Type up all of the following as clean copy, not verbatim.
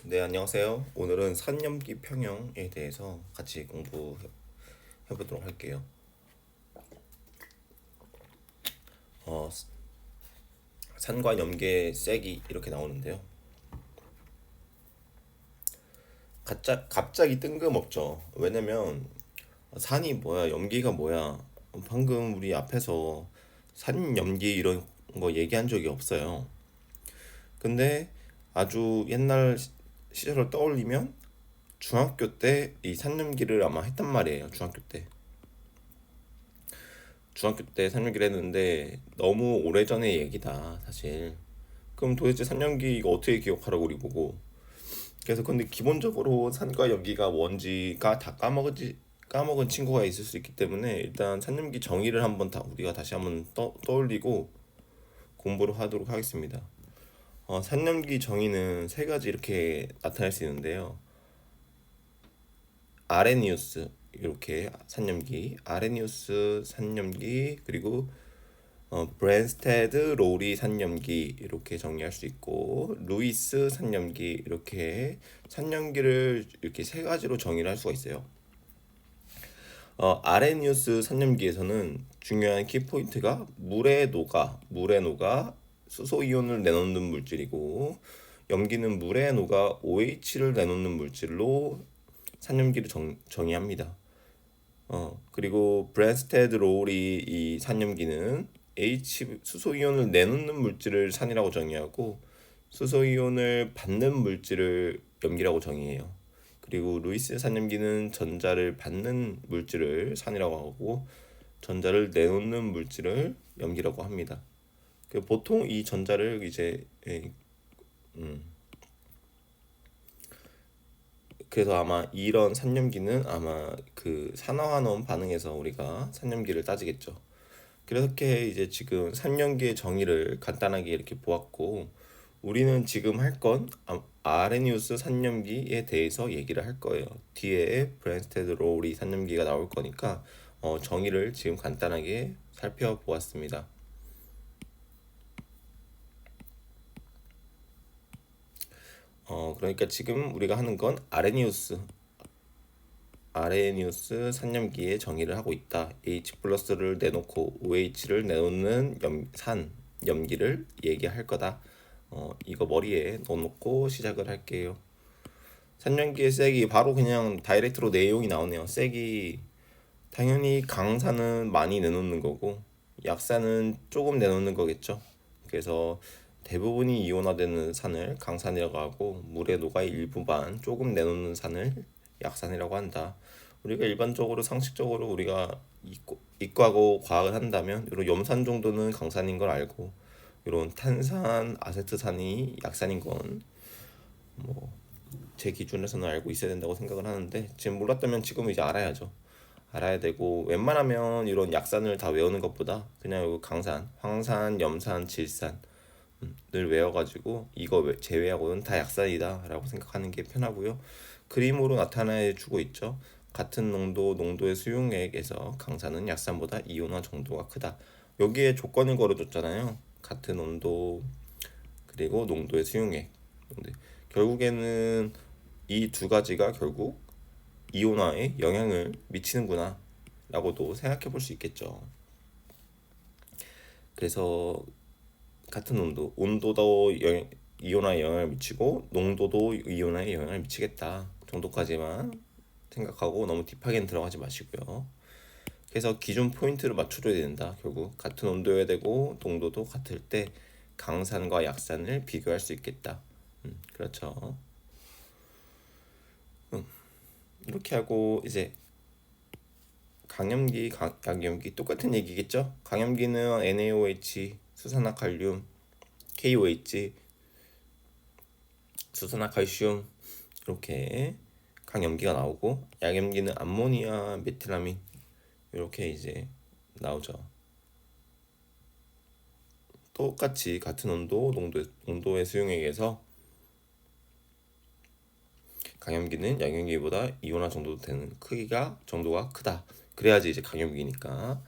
네, 안녕하세요. 오늘은 산염기 평형에 대해서 같이 공부해 보도록 할게요. 어, 산과 염계의 세기 이렇게 나오는데요. 갑자기 뜬금없죠. 왜냐면 산이 뭐야, 염기가 뭐야. 방금 우리 앞에서 산염기 이런 거 얘기한 적이 없어요. 근데 아주 옛날 시절을 떠올리면 중학교 때 이 산염기를 아마 했단 말이에요. 중학교 때 산림기를 했는데 너무 오래전의 얘기다 사실. 그럼 도대체 산염기 이거 어떻게 기억하라고 우리 보고. 그래서 근데 기본적으로 산과 염기가 뭔지가 다 까먹은 친구가 있을 수 있기 때문에 일단 산염기 정의를 한번 다 우리가 다시 한번 떠올리고 공부를 하도록 하겠습니다. 산염기 정의는 세 가지 이렇게 나타낼 수 있는데요. 아레니우스 이렇게 산염기, 아레니우스 산염기, 그리고 브랜스테드 로리 산염기 이렇게 정리할 수 있고, 루이스 산염기 이렇게 산염기를 이렇게 세 가지로 정의를 할 수가 있어요. 아레니우스 산염기에서는 중요한 키포인트가 물에 녹아 수소 이온을 내놓는 물질이고, 염기는 물에 녹아 OH를 내놓는 물질로 산염기를 정의합니다. 그리고 브랜스테드 롤이 이 산염기는 수소이온을 내놓는 물질을 산이라고 정의하고, 수소이온을 받는 물질을 염기라고 정의해요. 그리고 루이스 산염기는 전자를 받는 물질을 산이라고 하고, 전자를 내놓는 물질을 염기라고 합니다. 보통 이 전자를 이제 그래서 아마 이런 산염기는 아마 그 산화환원 반응에서 우리가 산염기를 따지겠죠. 그렇게 이제 지금 산염기의 정의를 간단하게 이렇게 보았고, 우리는 지금 할 건 아레니우스 산염기에 대해서 얘기를 할 거예요. 뒤에 브랜스테드 로리 산염기가 나올 거니까 정의를 지금 간단하게 살펴보았습니다. 그러니까 지금 우리가 하는 건 아레니우스 산염기의 정의를 하고 있다. H 플러스를 내놓고 OH를 내놓는 염기를 얘기할 거다. 이거 머리에 넣어놓고 시작을 할게요. 산염기의 색이 바로 그냥 다이렉트로 내용이 나오네요. 색이 당연히 강산은 많이 내놓는 거고 약산은 조금 내놓는 거겠죠. 그래서 대부분이 이온화되는 산을 강산이라고 하고, 물에 녹아 일부만 조금 내놓는 산을 약산이라고 한다. 우리가 일반적으로 상식적으로 우리가 이과고 과학을 한다면 이런 염산 정도는 강산인 걸 알고, 이런 탄산, 아세트산이 약산인 건 뭐 제 기준에서는 알고 있어야 된다고 생각을 하는데, 지금 몰랐다면 지금 이제 알아야죠. 알아야 되고, 웬만하면 이런 약산을 다 외우는 것보다 그냥 요 강산, 황산, 염산, 질산 늘 외워가지고 이거 제외하고는 다 약산이다 라고 생각하는 게 편하고요. 그림으로 나타내 주고 있죠. 같은 농도의 수용액에서 강산은 약산보다 이온화 정도가 크다. 여기에 조건을 걸어줬잖아요. 같은 온도, 그리고 농도의 수용액. 근데 결국에는 이 두 가지가 결국 이온화에 영향을 미치는구나 라고도 생각해 볼 수 있겠죠. 그래서 같은 온도도 이온화에 영향을 미치고 농도도 이온화에 영향을 미치겠다 정도까지만 생각하고 너무 딥하게는 들어가지 마시고요. 그래서 기준 포인트를 맞춰줘야 된다. 결국 같은 온도여야 되고 농도도 같을 때 강산과 약산을 비교할 수 있겠다. 그렇죠. 이렇게 하고 이제 약염기 똑같은 얘기겠죠. 강염기는 NaOH, 수산화칼륨, KOH, 수산화칼슘 이렇게 강염기가 나오고, 약염기는 암모니아, 메틸라민 이렇게 이제 나오죠. 똑같이 같은 온도의 수용액에서 강염기는 약염기보다 이온화 정도 되는 정도가 크다. 그래야지 이제 강염기니까.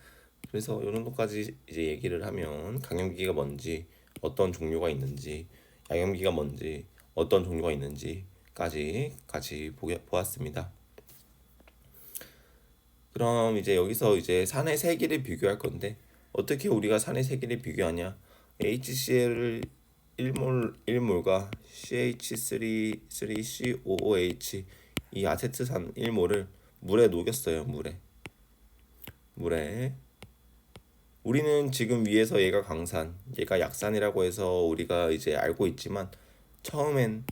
그래서 이 정도까지 이제 얘기를 하면 강염기가 뭔지, 어떤 종류가 있는지, 약염기가 뭔지, 어떤 종류가 있는지 같이 보았습니다. 그럼 이제 여기서 이제 산의 세기를 비교할 건데 어떻게 우리가 산의 세기를 비교하냐? HCl을 1몰과 CH3COOH 이 아세트산 1몰을 물에 녹였어요. 물에 우리는 지금 위에서 얘가 강산, 얘가 약산이라고 해서 우리가 이제 알고 있지만 처음에는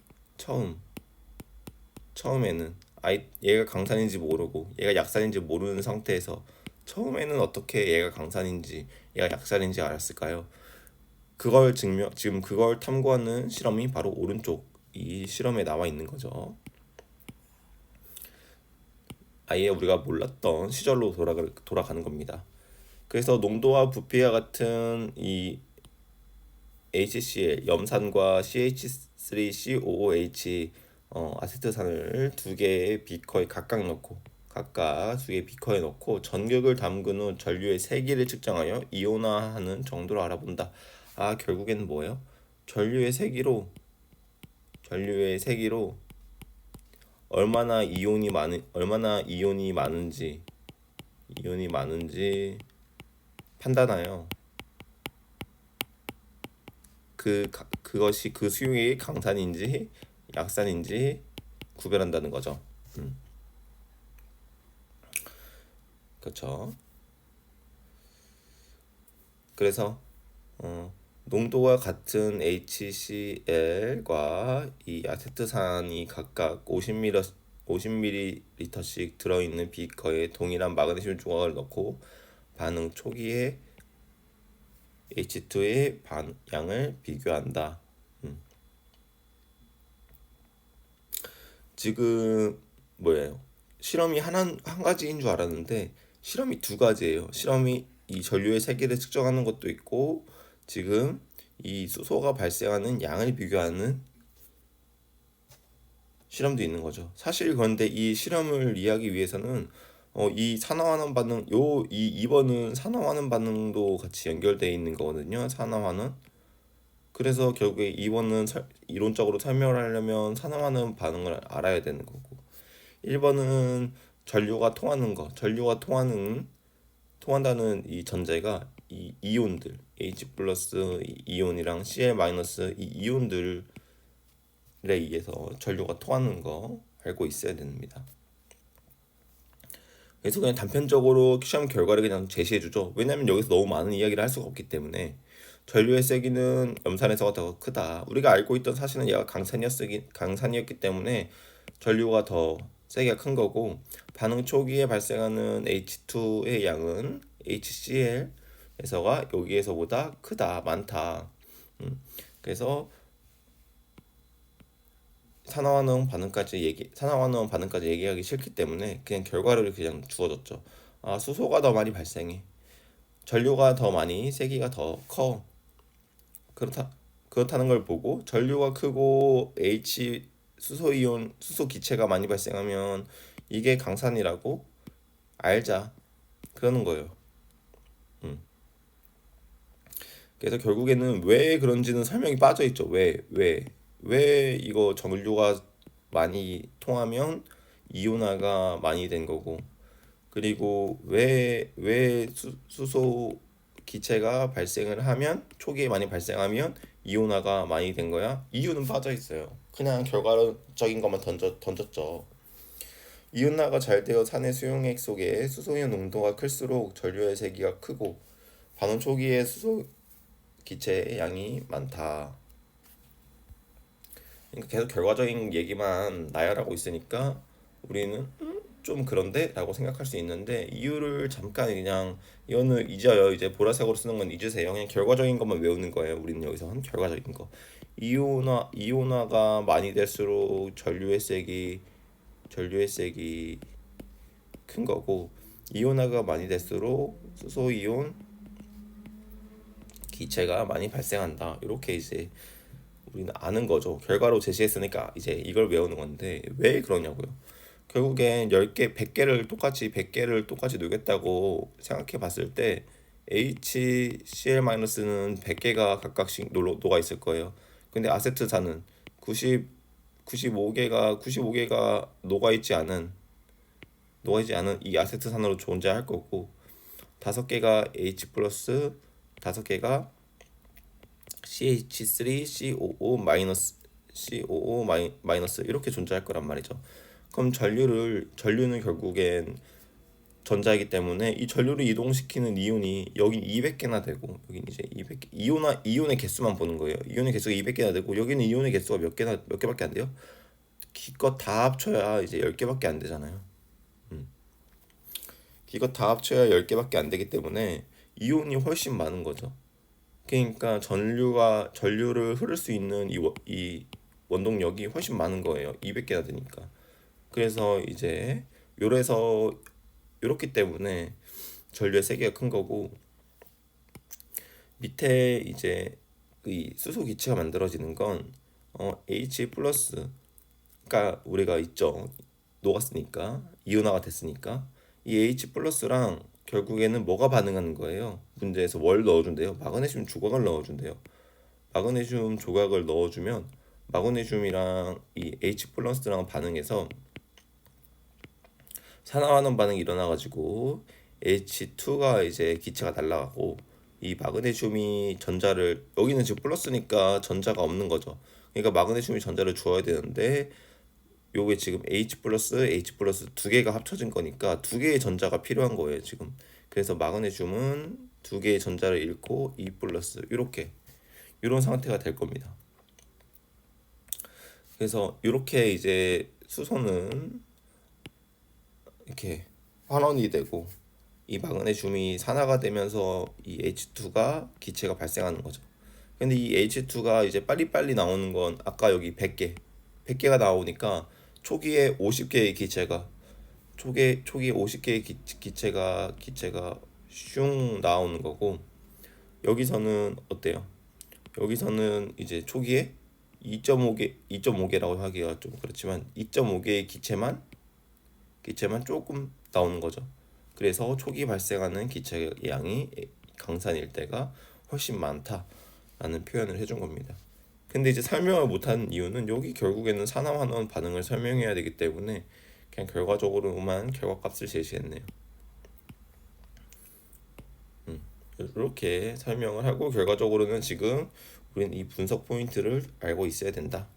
얘가 강산인지 모르고 얘가 약산인지 모르는 상태에서 처음에는 어떻게 얘가 강산인지 얘가 약산인지 알았을까요? 지금 그걸 탐구하는 실험이 바로 오른쪽 이 실험에 나와 있는 거죠. 아예 우리가 몰랐던 시절로 돌아가는 겁니다. 그래서 농도와 부피와 같은 이 HCl 염산과 CH3COOH 아세트산을 두 개의 비커에 각각 두 개의 비커에 넣고 전극을 담근 후 전류의 세기를 측정하여 이온화하는 정도로 알아본다. 결국에는 뭐예요? 전류의 세기로 얼마나 이온이 많은지 판단하여 그것이 그 수용액이 강산인지 약산인지 구별한다는 거죠. 그렇죠. 그래서 농도가 같은 HCl과 이 아세트산이 각각 50ml씩 들어있는 비커에 동일한 마그네슘 조각을 넣고 반응 초기에 H2의 양을 비교한다. 지금 뭐예요? 실험이 한 가지인 줄 알았는데 실험이 두 가지예요. 실험이 이 전류의 세기를 측정하는 것도 있고 지금 이 수소가 발생하는 양을 비교하는 실험도 있는 거죠. 사실 그런데 이 실험을 이해하기 위해서는 이 산화환원 반응 이 2번은 산화환원 반응도 같이 연결되어 있는 거거든요. 산화환원. 그래서 결국에 2번은 이론적으로 설명을 하려면 산화환원 반응을 알아야 되는 거고 1번은 전류가 통한다는 이 전제가 이 이온들 H 플러스 이온이랑 Cl 마이너스 이 이온들에 의해서 전류가 통하는 거 알고 있어야 됩니다. 그래서 그냥 단편적으로 시험 결과를 그냥 제시해주죠. 왜냐면 여기서 너무 많은 이야기를 할 수가 없기 때문에 전류의 세기는 염산에서가 더 크다. 우리가 알고 있던 사실은 얘가 강산이었기 때문에 전류가 더 세기가 큰 거고 반응 초기에 발생하는 H2의 양은 HCl에서가 여기에서보다 많다. 그래서 산화환원 반응까지 얘기하기 싫기 때문에 그냥 결과를 그냥 주어졌죠. 수소가 더 많이 발생해. 전류가 더 많이 세기가 더 커. 그렇다는 걸 보고 전류가 크고 수소 기체가 많이 발생하면 이게 강산이라고 알자. 그러는 거예요. 그래서 결국에는 왜 그런지는 설명이 빠져 있죠. 왜 이거 전류가 많이 통하면 이온화가 많이 된 거고 그리고 왜 수소 기체가 발생을 하면 초기에 많이 발생하면 이온화가 많이 된 거야? 이유는 빠져 있어요. 그냥 결과적인 것만 던졌죠. 이온화가 잘 되어 산의 수용액 속에 수소이온 농도가 클수록 전류의 세기가 크고 반응 초기에 수소 기체의 양이 많다. 그러니까 계속 결과적인 얘기만 나열하고 있으니까 우리는 좀 그런데? 라고 생각할 수 있는데 이유를 잠깐 그냥 이거는 잊어요. 이제 보라색으로 쓰는 건 잊으세요. 그냥 결과적인 것만 외우는 거예요. 우리는 여기서 한 결과적인 거. 이온화가 많이 될수록 전류의 색이 큰 거고 이온화가 많이 될수록 수소이온 기체가 많이 발생한다. 이렇게 이제 우리는 아는 거죠. 결과로 제시했으니까 이제 이걸 외우는 건데 왜 그러냐고요. 결국엔 10개, 100개를 똑같이 녹였다고 생각해 봤을 때 HCl-는 100개가 각각씩 녹아 있을 거예요. 근데 아세트산은 90 95개가 녹아있지 않은 이 아세트산으로 존재할 거고, 5개가 H 플러스, 5개가 CH3, COO 마이너스, COO 마이너스 이렇게 존재할 거란 말이죠. 그럼 전류는 결국엔 전자이기 때문에 이 전류를 이동시키는 이온이 여긴 200개나 되고, 여긴 이제 200개, 이온의 개수만 보는 거예요. 이온의 개수가 200개나 되고, 여기는 이온의 개수가 몇 개밖에 안 돼요. 기껏 다 합쳐야 이제 10개밖에 안 되잖아요. 기껏 다 합쳐야 10개밖에 안 되기 때문에 이온이 훨씬 많은 거죠. 그러니까 전류를 흐를 수 있는 이 원동력이 훨씬 많은 거예요. 200개나 되니까. 그래서 이제 요래서 요렇기 때문에 전류의 세기가 큰 거고, 밑에 이제 이 수소 기체가 만들어지는 건 H 플러스, 그러니까 우리가 있죠. 녹았으니까 이온화가 됐으니까 이 H 플러스랑 결국에는 뭐가 반응하는 거예요? 문제에서 뭘 넣어준대요? 마그네슘 조각을 넣어준대요. 마그네슘 조각을 넣어주면 마그네슘이랑 이 H 플러스랑 반응해서 산화환원 반응이 일어나가지고 H2가 이제 기체가 날아가고, 이 마그네슘이 전자를, 여기는 지금 플러스니까 전자가 없는 거죠. 그러니까 마그네슘이 전자를 주어야 되는데 요게 지금 H 플러스 두 개가 합쳐진 거니까 두 개의 전자가 필요한 거예요 지금. 그래서 마그네슘은 두 개의 전자를 잃고 E 플러스 이런 상태가 될 겁니다. 그래서 이렇게 이제 수소는 이렇게 환원이 되고, 이 마그네슘이 산화가 되면서 이 H2가 기체가 발생하는 거죠. 근데 이 H2가 이제 빨리빨리 나오는 건 아까 여기 100개가 나오니까 초기에 50개의 기체가 초기에 50개의 기체가 슝 나오는 거고, 여기서는 어때요? 여기서는 이제 초기에 2.5개라고 하기가 좀 그렇지만 2.5개의 기체만 조금 나오는 거죠. 그래서 초기 발생하는 기체 양이 강산일 때가 훨씬 많다라는 표현을 해준 겁니다. 근데 이제 설명을 못하는 이유는 여기 결국에는 산화환원 반응을 설명해야 되기 때문에 그냥 결과적으로만 결과값을 제시했네요. 이렇게 설명을 하고, 결과적으로는 지금 우리는 이 분석 포인트를 알고 있어야 된다.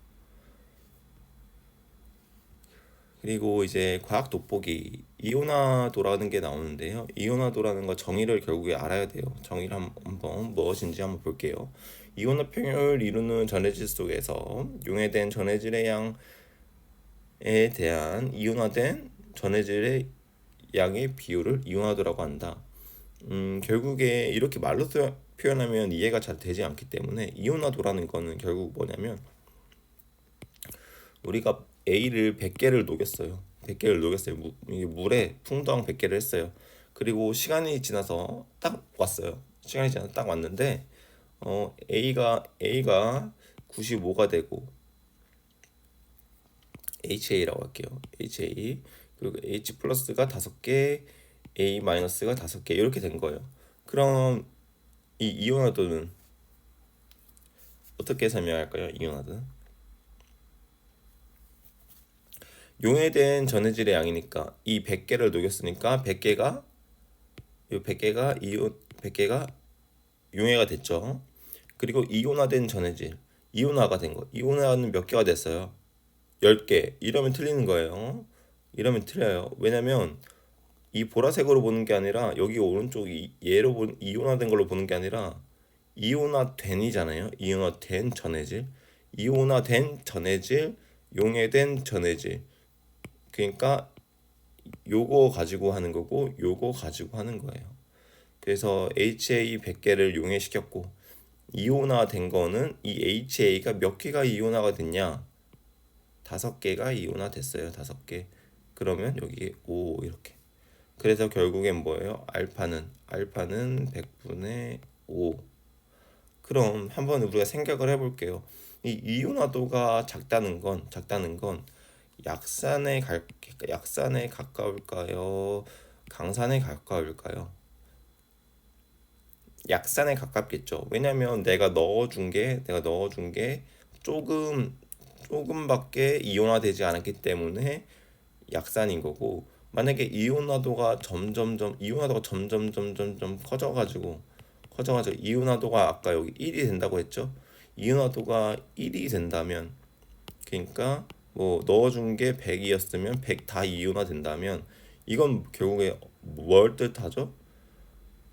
그리고 이제 과학 돋보기 이온화도라는 게 나오는데요. 이온화도라는 거 정의를 결국에 알아야 돼요. 정의를 한번 무엇인지 한번 볼게요. 이온화 평형을 이루는 전해질 속에서 용해된 전해질의 양에 대한 이온화된 전해질의 양의 비율을 이온화도라고 한다. 결국에 이렇게 말로 표현하면 이해가 잘 되지 않기 때문에 이온화도라는 거는 결국 뭐냐면, 우리가 A를 100개를 녹였어요. 100개를 녹였어요. 이게 물에 풍덩 100개를 했어요. 그리고 시간이 지나서 딱 왔어요. 시간이 지나서 딱 왔는데 A가 95가 되고, HA라고 할게요. HA. 그리고 H 플러스가 5개, A 마이너스가 5개 이렇게 된 거예요. 그럼 이 이온화도는 어떻게 설명할까요? 이온화도는 용해된 전해질의 양이니까 이 100개를 녹였으니까 100개가 용해가 됐죠. 그리고 이온화된 전해질, 이온화가 된 거. 이온화는 몇 개가 됐어요? 10개. 이러면 틀리는 거예요. 이러면 틀려요. 왜냐면 이 보라색으로 보는 게 아니라, 여기 오른쪽이 얘로 본 이온화된 걸로 보는 게 아니라 이온화된이잖아요. 이온화된 전해질, 용해된 전해질. 그러니까 요거 가지고 하는 거고 요거 가지고 하는 거예요. 그래서 HA 100개를 용해시켰고, 이온화된 거는 이 HA가 몇 개가 이온화가 됐냐? 5개가 이온화 됐어요. 5개. 그러면 여기 5 이렇게. 그래서 결국엔 뭐예요? 알파는 100분의 5. 그럼 한번 우리가 생각을 해볼게요. 이 이온화도가 작다는 건 약산에 가까울까요? 강산에 가까울까요? 약산에 가깝겠죠. 왜냐면 내가 넣어준 게 조금 조금밖에 이온화되지 않았기 때문에 약산인 거고, 만약에 이온화도가 점점 커져가지고 이온화도가 아까 여기 1이 된다고 했죠. 이온화도가 1이 된다면, 그러니까 뭐 넣어준 게 100이었으면 100 다 이온화 된다면, 이건 결국에 뭘 뜻하죠?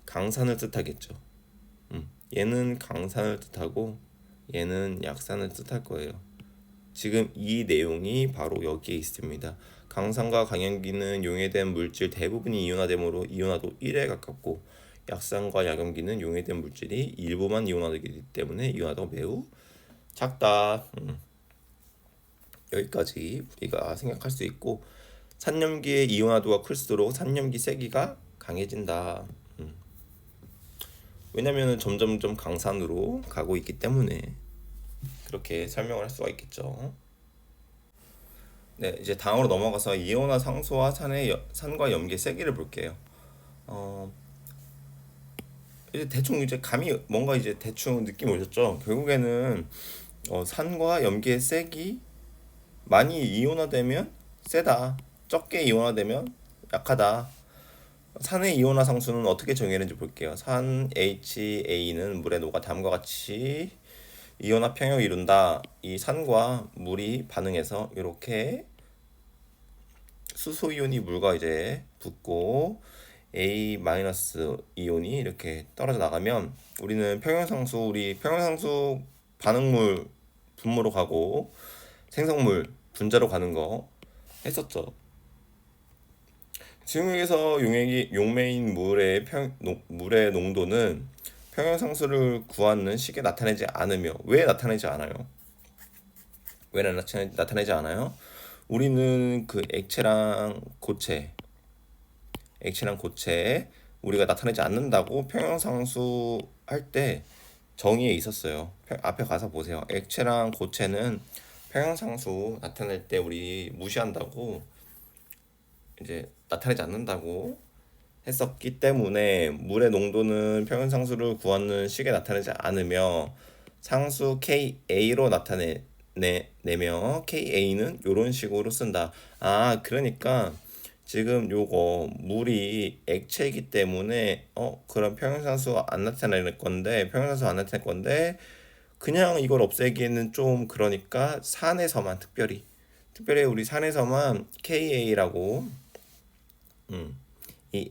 강산을 뜻하겠죠. 얘는 강산을 뜻하고 얘는 약산을 뜻할 거예요. 지금 이 내용이 바로 여기에 있습니다. 강산과 강염기는 용해된 물질 대부분이 이온화되므로 이온화도 1에 가깝고, 약산과 약염기는 용해된 물질이 일부만 이온화되기 때문에 이온화도가 매우 작다. 여기까지 우리가 생각할 수 있고, 산염기의 이온화도가 클수록 산염기 세기가 강해진다. 왜냐면은 점점점 강산으로 가고 있기 때문에 그렇게 설명을 할 수가 있겠죠. 네, 이제 다음으로 넘어가서 이온화 상수와 산과 염기의 세기를 볼게요. 어, 이제 대충 이제 감이 뭔가 이제 대충 느낌 오셨죠? 결국에는 산과 염기의 세기, 많이 이온화되면 세다, 적게 이온화되면 약하다. 산의 이온화 상수는 어떻게 정의하는지 볼게요. 산 HA는 물에 녹아 다음과 같이 이온화 평형을 이룬다. 이 산과 물이 반응해서 이렇게 수소 이온이 물과 이제 붙고 A 마이너스 이온이 이렇게 떨어져 나가면, 우리 평형상수 반응물 분모로 가고 생성물 분자로 가는 거 했었죠. 지금 여기서 용매인 물의 농도는 평형상수를 구하는 식에 나타내지 않으며, 왜 나타내지 않아요? 왜 나타내지 않아요? 우리는 그 액체랑 고체 우리가 나타내지 않는다고 평형상수 할 때 정의에 있었어요. 앞에 가서 보세요. 액체랑 고체는 평형상수 나타낼 때 우리 무시한다고, 이제 나타내지 않는다고 했었기 때문에, 물의 농도는 평형상수를 구하는 식에 나타내지 않으며 상수 KA로 내며 KA는 이런 식으로 쓴다. 아, 그러니까 지금 요거 물이 액체이기 때문에 그럼 평형상수 안 나타낼 건데 그냥 이걸 없애기에는 좀 그러니까 산에서만 특별히 우리 산에서만 KA라고, 이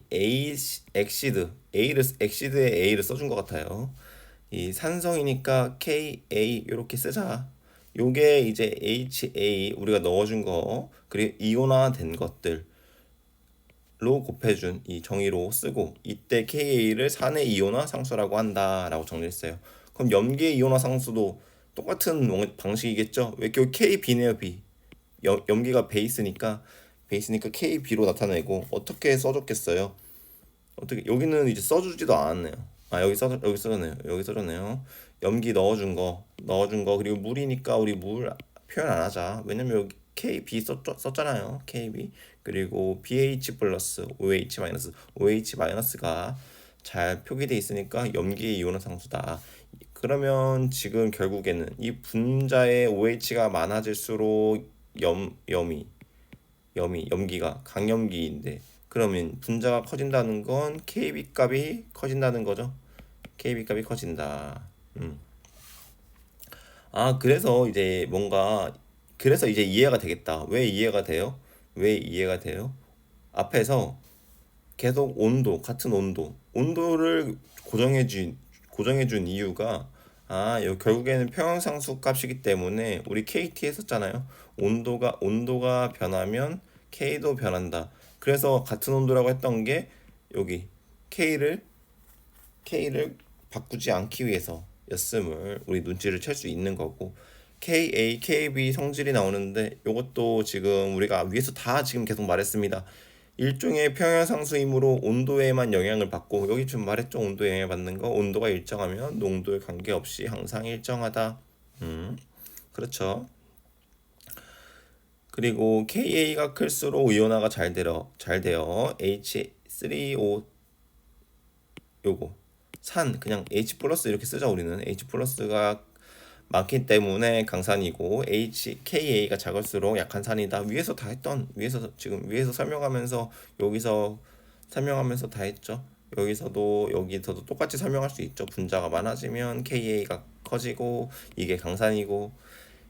엑시드에 A를 써준 것 같아요. 이 산성이니까 KA 이렇게 쓰자. 요게 이제 HA 우리가 넣어준 거, 그리고 이온화된 것들로 곱해준 이 정의로 쓰고, 이때 KA를 산의 이온화 상수라고 한다라고 정리했어요. 그럼 염기의 이온화 상수도 똑같은 방식이겠죠? 왜 이렇게 KB네요, B. 염기가 베이스니까 KB로 나타내고, 어떻게 써줬겠어요? 어떻게 여기는 이제 써주지도 않았네요. 아, 여기 써졌네요. 염기 넣어준 거 그리고 물이니까 우리 물 표현 안 하자. 왜냐면 여기 KB 썼잖아요. KB 그리고 BH 플러스 OH 마이너스, OH 마이너스가 잘 표기돼 있으니까 염기 이온화 상수다. 그러면 지금 결국에는 이 분자의 OH가 많아질수록 염기가 강염기인데, 그러면 분자가 커진다는 건 KB 값이 커진다는 거죠. KB 값이 커진다. 아, 그래서 이제 이해가 되겠다. 왜 이해가 돼요? 왜 이해가 돼요? 앞에서 계속 같은 온도를 고정해준 이유가, 결국에는 평형상수 값이기 때문에 우리 KT 했었잖아요. 온도가 변하면 K도 변한다. 그래서 같은 온도라고 했던 게 여기 K를 바꾸지 않기 위해서였음을 우리 눈치를 챌 수 있는 거고, KA, KB 성질이 나오는데 이것도 지금 우리가 위에서 다 지금 계속 말했습니다. 일종의 평형상수이므로 온도에만 영향을 받고, 여기 좀 말했죠. 온도에 영향을 받는 거. 온도가 일정하면 농도에 관계없이 항상 일정하다. 그렇죠. 그리고 KA가 클수록 이온화가 잘 되어 H3O 요거 그냥 H 플러스 이렇게 쓰자. 우리는 H 플러스가 많기 때문에 강산이고 KA가 작을수록 약한 산이다. 위에서 설명하면서 여기서 설명하면서 다 했죠. 여기서도 똑같이 설명할 수 있죠. 분자가 많아지면 KA가 커지고 이게 강산이고,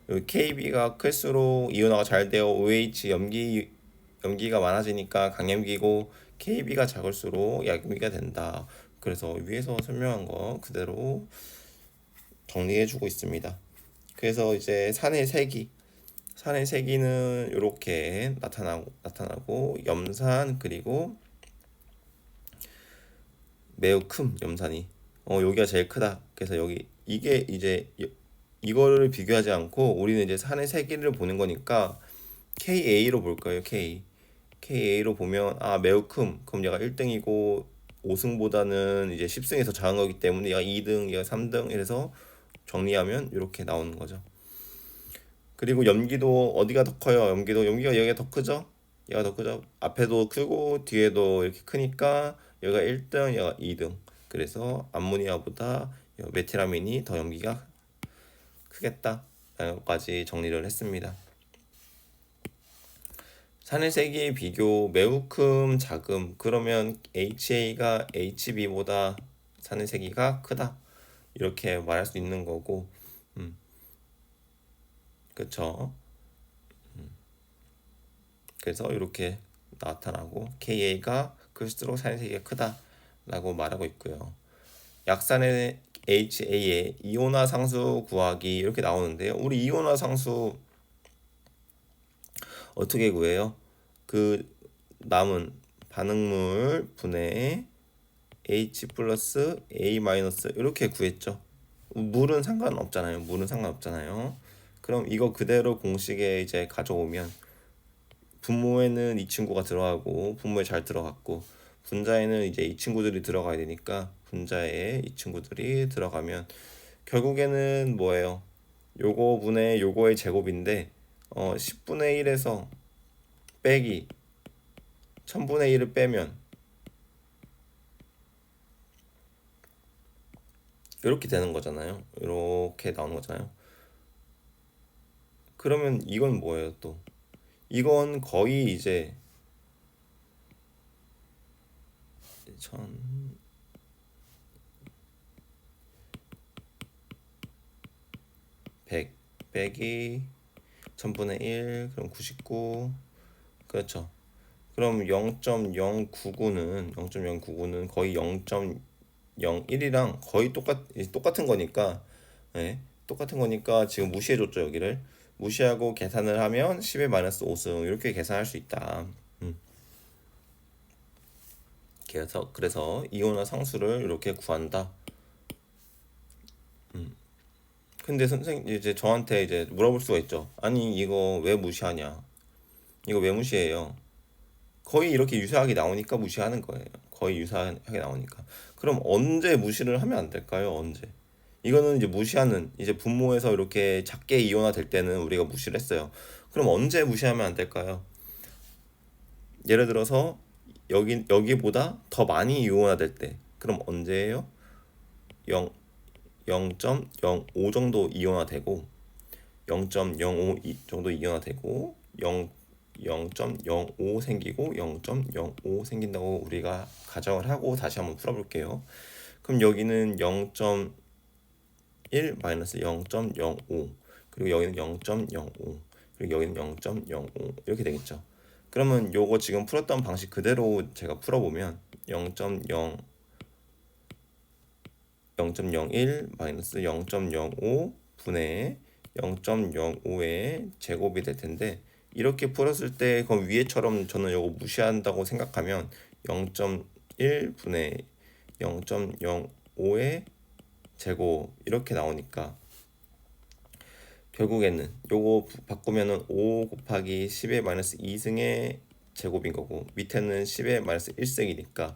여기 KB가 클수록 이온화가 잘 되어 OH 염기가 많아지니까 강염기고, KB가 작을수록 약염기가 된다. 그래서 위에서 설명한 거 그대로 정리해주고 있습니다. 그래서 이제 산의 세기는 이렇게 나타나고 염산, 그리고 매우 큰 염산이 여기가 제일 크다. 그래서 여기 이게 이제 이거를 비교하지 않고 우리는 이제 산의 세기를 보는 거니까 KA로 볼 거예요. KA로 보면 매우 큼. 그럼 얘가 1등이고 5승보다는 이제 10승에서 작은 거기 때문에 얘가 2등, 얘가 3등 이래서 정리하면 이렇게 나오는 거죠. 그리고 염기도 어디가 더 커요? 염기가 여기가 더 크죠? 얘가 더 크죠? 앞에도 크고 뒤에도 이렇게 크니까 여기가 1등, 얘가 2등. 그래서 암모니아보다 메티라민이 더 염기가 크겠다. 라고까지 정리를 했습니다. 산의 세기의 비교, 매우 큼, 작음. 그러면 HA가 HB보다 산의 세기가 크다. 이렇게 말할 수 있는 거고, 그쵸? 그래서 이렇게 나타나고 KA가 클수록 산의 세기가 크다라고 말하고 있고요. 약산의 HA의 이온화 상수 구하기 이렇게 나오는데요. 우리 이온화 상수 어떻게 구해요? 그 남은 반응물 분의 H 플러스 A 마이너스 이렇게 구했죠. 물은 상관없잖아요. 그럼 이거 그대로 공식에 이제 가져오면 분모에는 이 친구가 들어가고 분모에 잘 들어갔고, 분자에는 이제 이 친구들이 들어가야 되니까 분자에 이 친구들이 들어가면 결국에는 뭐예요? 요거 분의 요거의 제곱인데 10분의 1에서 빼기 1000분의 1을 빼면 이렇게 되는 거잖아요. 이렇게 나오는 거잖아요. 그러면 이건 뭐예요 또? 이건 거의 이제 1000 100 빼기 1000분의 1 그럼 99. 그렇죠. 그럼 0.099는 거의 0.01이랑 거의 똑같은 거니까, 예, 똑같은 거니까 지금 무시해줬죠. 여기를 무시하고 계산을 하면 10의 마이너스 5승 이렇게 계산할 수 있다. 그래서 이온화 상수를 이렇게 구한다. 근데 선생님 이제 저한테 이제 물어볼 수가 있죠. 아니 이거 왜 무시하냐? 이거 왜 무시해요? 거의 이렇게 유사하게 나오니까 무시하는 거예요. 거의 유사하게 나오니까. 그럼 언제 무시를 하면 안 될까요? 언제? 이거는 이제 무시하는, 이제 분모에서 이렇게 작게 이온화 될 때는 우리가 무시를 했어요. 그럼 언제 무시하면 안 될까요? 예를 들어서 여기보다 더 많이 이온화 될 때. 그럼 언제예요? 0, 0.05 정도 이온화 되고 0.05 정도 이온화 되고 0.05 생기고 0.05 생긴다고 우리가 가정을 하고 다시 한번 풀어볼게요. 그럼 여기는 0.1 마이너스 0.05, 그리고 여기는 0.05, 그리고 여기는 0.05 이렇게 되겠죠. 그러면 요거 지금 풀었던 방식 그대로 제가 풀어보면 0.01 마이너스 0.05 분의 0.05의 제곱이 될 텐데, 이렇게 풀었을 때 그럼 위에처럼 저는 이거 무시한다고 생각하면 0.1 분의 0.05의 제곱 이렇게 나오니까 결국에는 요거 바꾸면은 5 곱하기 10의 마이너스 2승의 제곱인 거고, 밑에는 10의 마이너스 1승이니까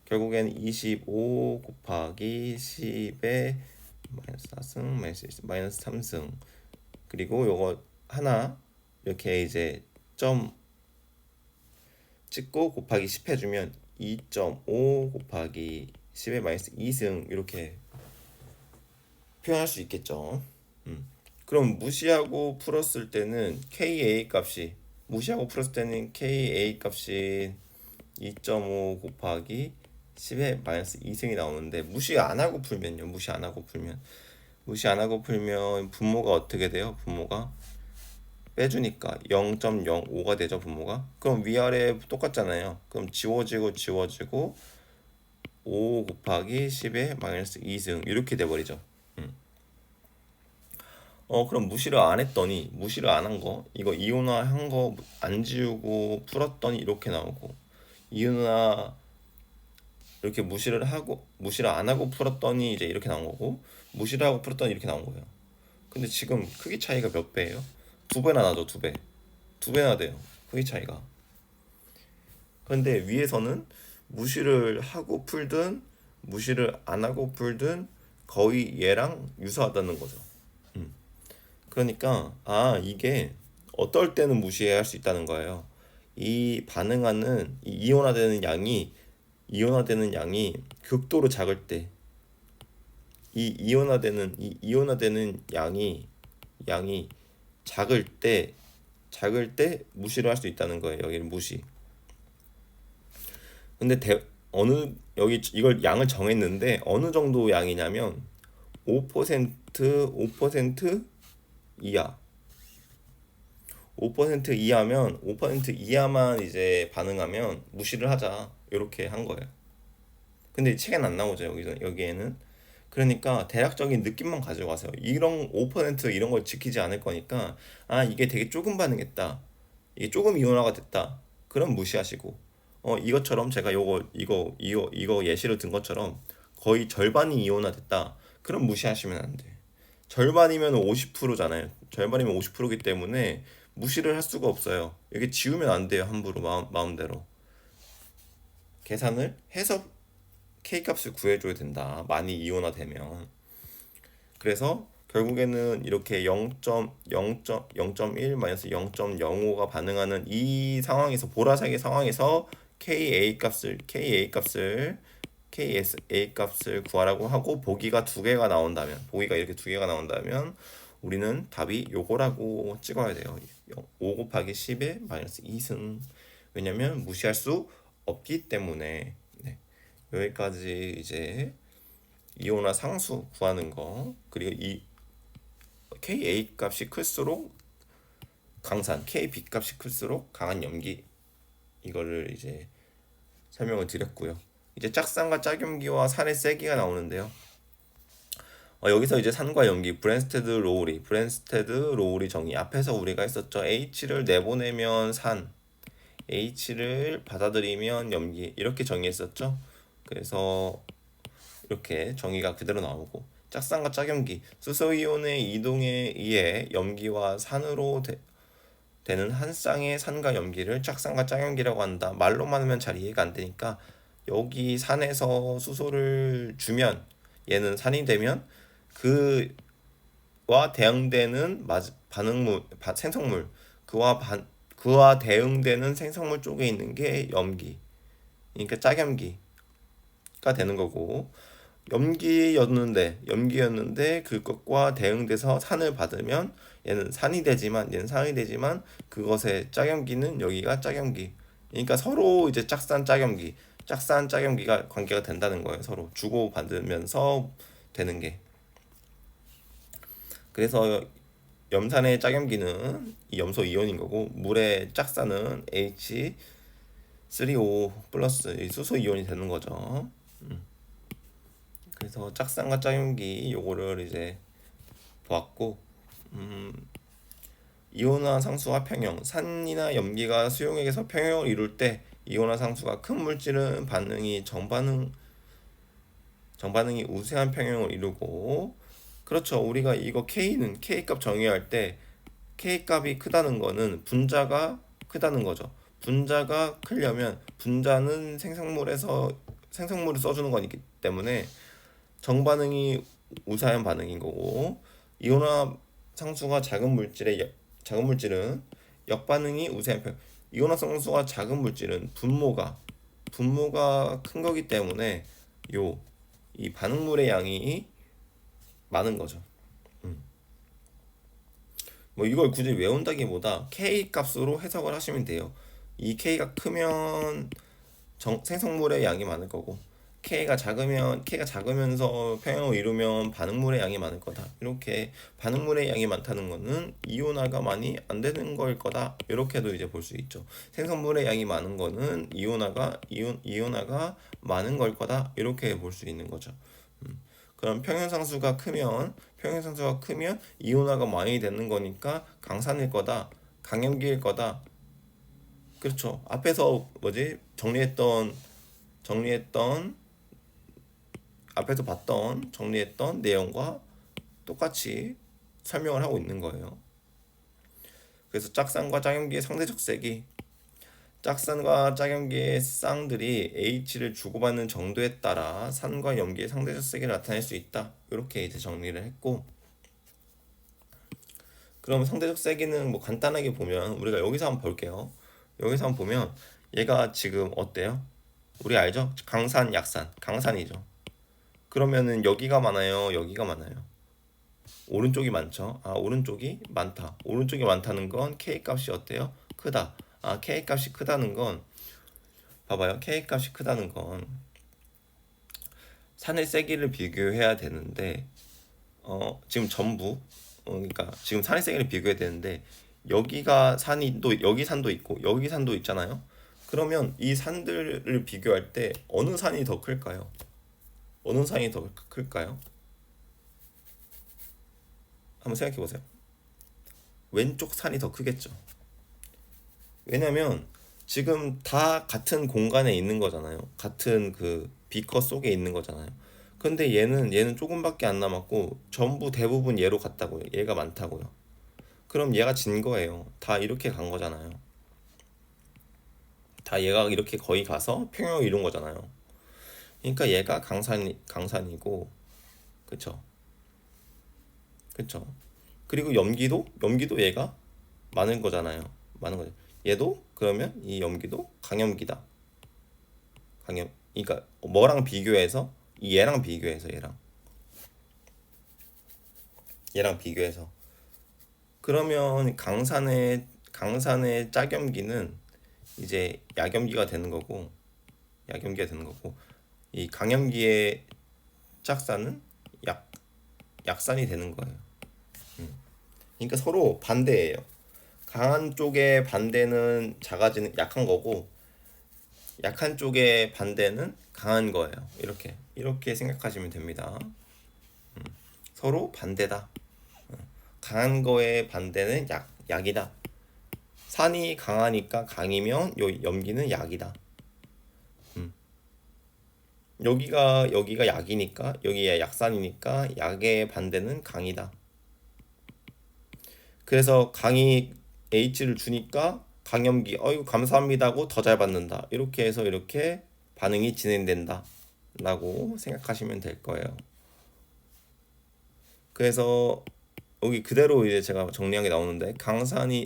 결국엔 25 곱하기 10의 마이너스 4승 마이너스 3승, 그리고 요거 하나 이렇게 이제 점 찍고 곱하기 10 해주면 2.5 곱하기 10의 마이너스 2승 이렇게 표현할 수 있겠죠. 그럼 무시하고 풀었을 때는 KA 값이 무시하고 풀었을 때는 KA 값이 2.5 곱하기 10의 마이너스 2승이 나오는데 무시 안 하고 풀면요. 무시 안 하고 풀면 분모가 어떻게 돼요? 분모가 빼주니까 0.05가 되죠. 분모가. 그럼 위아래 똑같잖아요. 그럼 지워지고 5 곱하기 10의 마이너스 2승 이렇게 돼버리죠. 그럼 무시를 안 했더니 무시를 안 한 거 이거 이온화 한 거 안 지우고 풀었더니 이렇게 나오고 이온화 이렇게 무시를 안 하고 풀었더니 이제 이렇게 나온 거고 무시를 하고 풀었더니 이렇게 나온 거예요. 근데 지금 크기 차이가 몇 배예요? 두 배나 나죠. 두 배나 돼요. 크기 차이가. 그런데 위에서는 무시를 하고 풀든 무시를 안 하고 풀든 거의 얘랑 유사하다는 거죠. 그러니까 이게 어떨 때는 무시해야 할 수 있다는 거예요. 이 반응하는 이 이온화되는 양이 극도로 작을 때 이 이온화되는 양이 작을 때 무시를 할 수 있다는 거예요. 여기는 무시. 근데 여기 이걸 양을 정했는데 어느 정도 양이냐면 5% 이하. 5% 이하면 5% 이하만 이제 반응하면 무시를 하자. 이렇게 한 거예요. 근데 책엔 안 나오죠. 여기에는. 그러니까 대략적인 느낌만 가져가세요. 이런 5% 이런 걸 지키지 않을 거니까 이게 되게 조금 반응했다. 이게 조금 이온화가 됐다. 그럼 무시하시고 이것처럼 제가 이거 예시로 든 것처럼 거의 절반이 이온화 됐다. 그럼 무시하시면 안 돼. 절반이면 50%잖아요. 절반이면 50%이기 때문에 무시를 할 수가 없어요. 이게 지우면 안 돼요. 함부로 마음대로. 계산을 해서 K값을 구해줘야 된다. 많이 이온화되면. 그래서 결국에는 이렇게 0.1 마이너스 0.05가 반응하는 이 상황에서 보라색의 상황에서 KA 값을 구하라고 하고 보기가 이렇게 두 개가 나온다면 우리는 답이 요거라고 찍어야 돼요. 5 곱하기 10의 마이너스 2승. 왜냐면 무시할 수 없기 때문에. 네. 여기까지 이제 이온화 상수 구하는 거 그리고 이 KA 값이 클수록 KB 값이 클수록 강한 염기 이거를 이제 설명을 드렸고요. 이제 짝산과 짝염기와 산의 세기가 나오는데요. 여기서 이제 산과 염기 브랜스테드 로우리 정의 앞에서 우리가 했었죠. H를 내보내면 산, H를 받아들이면 염기 이렇게 정의했었죠. 그래서 이렇게 정의가 그대로 나오고 짝산과 짝염기 수소이온의 이동에 의해 염기와 산으로 되는 한 쌍의 산과 염기를 짝산과 짝염기라고 한다. 말로만 하면 잘 이해가 안 되니까 여기 산에서 수소를 주면 얘는 산이 되면 그와 대응되는 생성물 그와 대응되는 생성물 쪽에 있는 게 염기 그러니까 짝염기가 되는 거고 염기였는데 그것과 대응돼서 산을 받으면 얘는 산이 되지만 그것의 짝염기는 여기가 짝염기 그러니까 서로 이제 짝산 짝염기가 관계가 된다는 거예요. 서로 주고 받으면서 되는 게. 그래서 염산의 짝염기는 이 염소 이온인 거고 물의 짝산은 H3O 플러스 수소 이온이 되는 거죠. 그래서 짝산과 짝염기 요거를 이제 보았고 이온화 상수와 평형 산이나 염기가 수용액에서 평형을 이룰 때 이온화 상수가 큰 물질은 정반응이 우세한 평형을 이루고 그렇죠. 우리가 이거 K값 정의할 때 K값이 크다는 거는 분자가 크다는 거죠. 분자가 크려면 분자는 생성물을 써주는 거기 때문에 정반응이 우사한 반응인 거고 이온화 상수가 작은 물질은 역반응이 우세한 편. 이온화 상수가 작은 물질은 분모가 큰 거기 때문에 이 반응물의 양이 많은 거죠. 뭐 이걸 굳이 외운다기보다 K 값으로 해석을 하시면 돼요. 이 K가 크면 생성물의 양이 많을 거고 K가 작으면서 평형을 이루면 반응물의 양이 많을 거다. 이렇게 반응물의 양이 많다는 거는 이온화가 많이 안 되는 거일 거다. 이렇게도 이제 볼 수 있죠. 생성물의 양이 많은 거는 이온화가 많은 걸 거다. 이렇게 볼 수 있는 거죠. 그럼 평형상수가 크면 이온화가 많이 되는 거니까 강산일 거다. 강염기일 거다. 그렇죠. 앞에서 정리했던 정리했던 내용과 똑같이 설명을 하고 있는 거예요. 그래서 짝산과 짝염기의 상대적 세기, 짝산과 짝염기의 쌍들이 H를 주고받는 정도에 따라 산과 염기의 상대적 세기를 나타낼 수 있다. 이렇게 이제 정리를 했고, 그럼 상대적 세기는 뭐 간단하게 보면 우리가 여기서 한번 볼게요. 여기서 한번 보면 얘가 지금 어때요? 우리 알죠? 강산, 약산, 강산이죠. 그러면은 여기가 많아요, 여기가 많아요. 오른쪽이 많죠. 오른쪽이 많다. 오른쪽이 많다는 건 K 값이 어때요? 크다. K 값이 크다는 건 봐봐요. K 값이 크다는 건 산의 세기를 비교해야 되는데 지금 그러니까 지금 산의 세기를 비교해야 되는데 여기가 산이 또 여기 산도 있고 여기 산도 있잖아요. 그러면 이 산들을 비교할 때 어느 산이 더 클까요? 어느 산이 더 클까요? 한번 생각해 보세요. 왼쪽 산이 더 크겠죠. 왜냐면 지금 다 같은 공간에 있는 거잖아요. 같은 그 비커 속에 있는 거잖아요. 근데 얘는 조금밖에 안 남았고 전부 대부분 얘로 갔다고요. 얘가 많다고요. 그럼 얘가 진 거예요. 다 이렇게 간 거잖아요. 다 얘가 이렇게 거의 가서 평형을 이룬 거잖아요. 그러니까 얘가 강산이고, 그쵸? 그쵸? 그리고 염기도 얘가 많은 거잖아요. 많은 거죠. 얘도 그러면 이 염기도 강염기다. 그러니까 뭐랑 비교해서 얘랑 비교해서 얘랑 비교해서 그러면 강산의 짝염기는 이제 약염기가 되는 거고 이 강염기의 짝산은 약산이 되는 거예요. 그러니까 서로 반대예요. 강한 쪽의 반대는 약한 거고 약한 쪽의 반대는 강한 거예요. 이렇게 생각하시면 됩니다. 서로 반대다. 강한 거의 반대는 약이다. 산이 강하니까 강이면 염기는 약이다. 여기가 약이니까 여기가 약산이니까 약의 반대는 강이다. 그래서 강이 H를 주니까 강염기 어이구 감사합니다 하고 더 잘 받는다. 이렇게 해서 이렇게 반응이 진행된다 라고 생각하시면 될 거예요. 그래서 여기 그대로 이제 제가 정리한 게 나오는데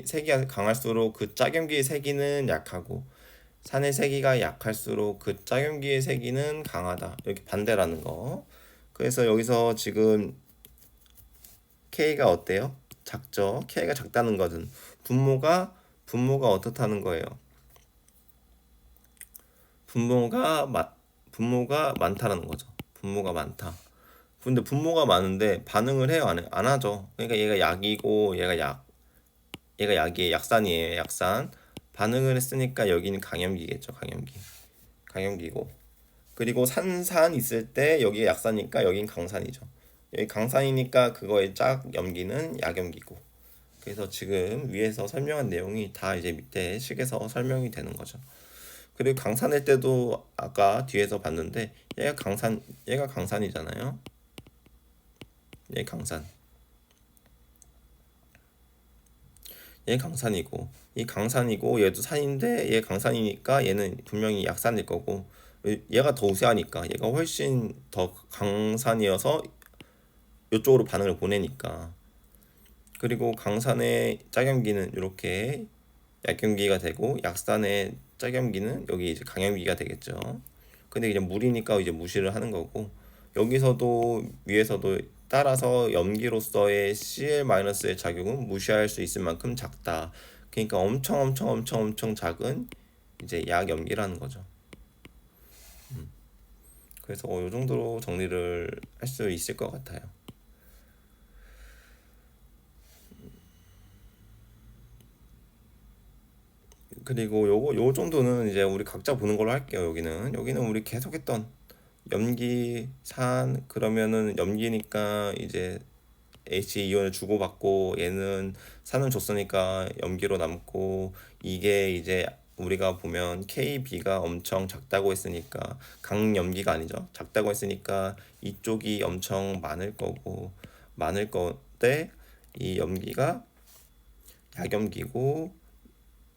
세기가 강할수록 그 짝염기의 세기는 약하고 산의 세기가 약할수록 그 짝염기의 세기는 강하다. 이렇게 반대라는 거. 그래서 여기서 지금 K가 어때요? 작죠? K가 작다는 것은 분모가 어떻다는 거예요? 분모가 많다라는 거죠. 분모가 많다. 근데 분모가 많은데 반응을 해요? 안 하죠. 그러니까 얘가 약이고 얘가 약이에요. 약산이에요. 약산. 반응을 했으니까 여기는 강염기겠죠. 강염기고. 그리고 산산 있을 때 여기에 약산이니까 여긴 강산이죠. 여기 강산이니까 그거의 짝염기는 약염기고. 그래서 지금 위에서 설명한 내용이 다 이제 밑에 식에서 설명이 되는 거죠. 그리고 강산일 때도 아까 뒤에서 봤는데 얘가 강산이잖아요. 얘 강산. 얘 강산이고 이 강산이고 얘도 산인데 얘 강산이니까 얘는 분명히 약산일 거고 얘가 더 우세하니까 얘가 훨씬 더 강산이어서 이쪽으로 반응을 보내니까 그리고 강산의 짝염기는 이렇게 약염기가 되고 약산의 짝염기는 여기 이제 강염기가 되겠죠. 근데 그냥 물이니까 이제 무시를 하는 거고 여기서도 위에서도 따라서 염기로서의 Cl-의 작용은 무시할 수 있을 만큼 작다. 그러니까 엄청 작은 이제 약염기라는 거죠. 그래서 이 정도로 정리를 할 수 있을 것 같아요. 그리고 요 정도는 이제 우리 각자 보는 걸로 할게요. 여기는 우리 계속했던 염기, 산, 그러면은 염기니까 이제 H 이온을 주고받고 얘는 산을 줬으니까 염기로 남고, 이게 이제 우리가 보면 KB가 엄청 작다고 했으니까 강염기가 아니죠. 작다고 했으니까 이쪽이 엄청 많을 건데, 이 염기가 약염기고,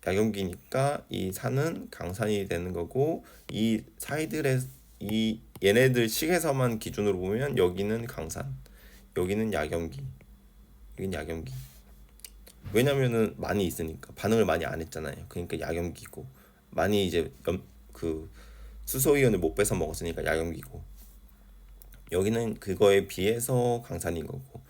약염기니까 이 산은 강산이 되는 거고, 이 사이들의 이 얘네들 식에서만 기준으로 보면 여기는 강산, 여기는 약염기, 여기는 약염기. 왜냐면은 많이 있으니까 반응을 많이 안 했잖아요. 그러니까 약염기고, 많이 이제 그 수소이온을 못 뺏어 먹었으니까 약염기고, 여기는 그거에 비해서 강산인 거고,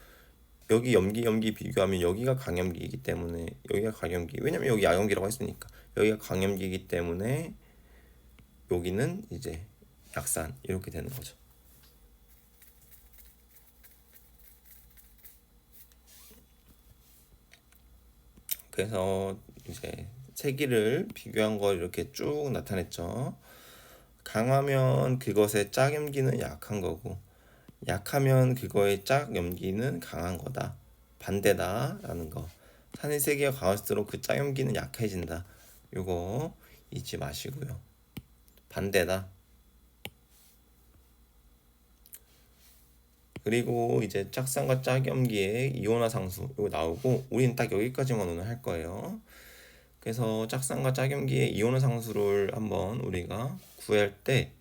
여기 염기 비교하면 여기가 강염기이기 때문에 여기가 강염기, 왜냐면 여기 약염기라고 했으니까 여기가 강염기이기 때문에 여기는 이제 약산, 이렇게 되는 거죠. 그래서 이제 세기를 비교한 걸 이렇게 쭉 나타냈죠. 강하면 그것의 짝염기는 약한 거고, 약하면 그거의 짝염기는 강한 거다. 반대다라는 거. 산의 세기가 강할수록 그 짝염기는 약해진다. 요거 잊지 마시고요. 반대다. 그리고 이제 짝산과 짝염기의 이온화 상수 이거 나오고, 우리는 딱 여기까지만 오늘 할 거예요. 그래서 짝산과 짝염기의 이온화 상수를 한번 우리가 구할 때,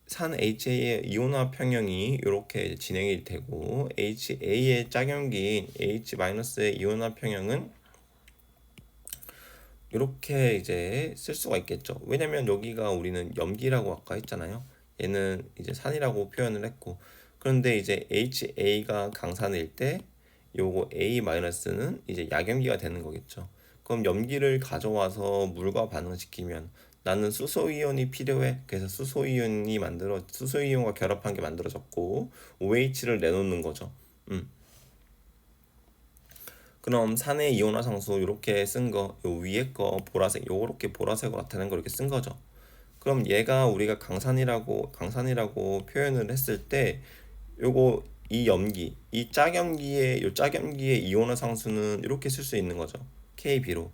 산 HA의 이온화 평형이 이렇게 진행이 되고, HA의 짝염기인 H-의 이온화 평형은 이렇게 이제 쓸 수가 있겠죠. 왜냐면 여기가 우리는 염기라고 아까 했잖아요. 얘는 이제 산이라고 표현을 했고, 그런데 이제 HA가 강산일 때 요거 A-는 이제 약염기가 되는 거겠죠. 그럼 염기를 가져와서 물과 반응시키면 나는 수소이온이 필요해. 그래서 수소이온과 결합한 게 만들어졌고 OH를 내놓는 거죠. 음. 그럼 산의 이온화 상수 이렇게 쓴 거, 요 위에 거 보라색, 요렇게 보라색으로 나타낸 거 이렇게 쓴 거죠. 그럼 얘가 우리가 강산이라고 표현을 했을 때, 요거 이 짝염기의 이온화 상수는 이렇게 쓸 수 있는 거죠. KB로.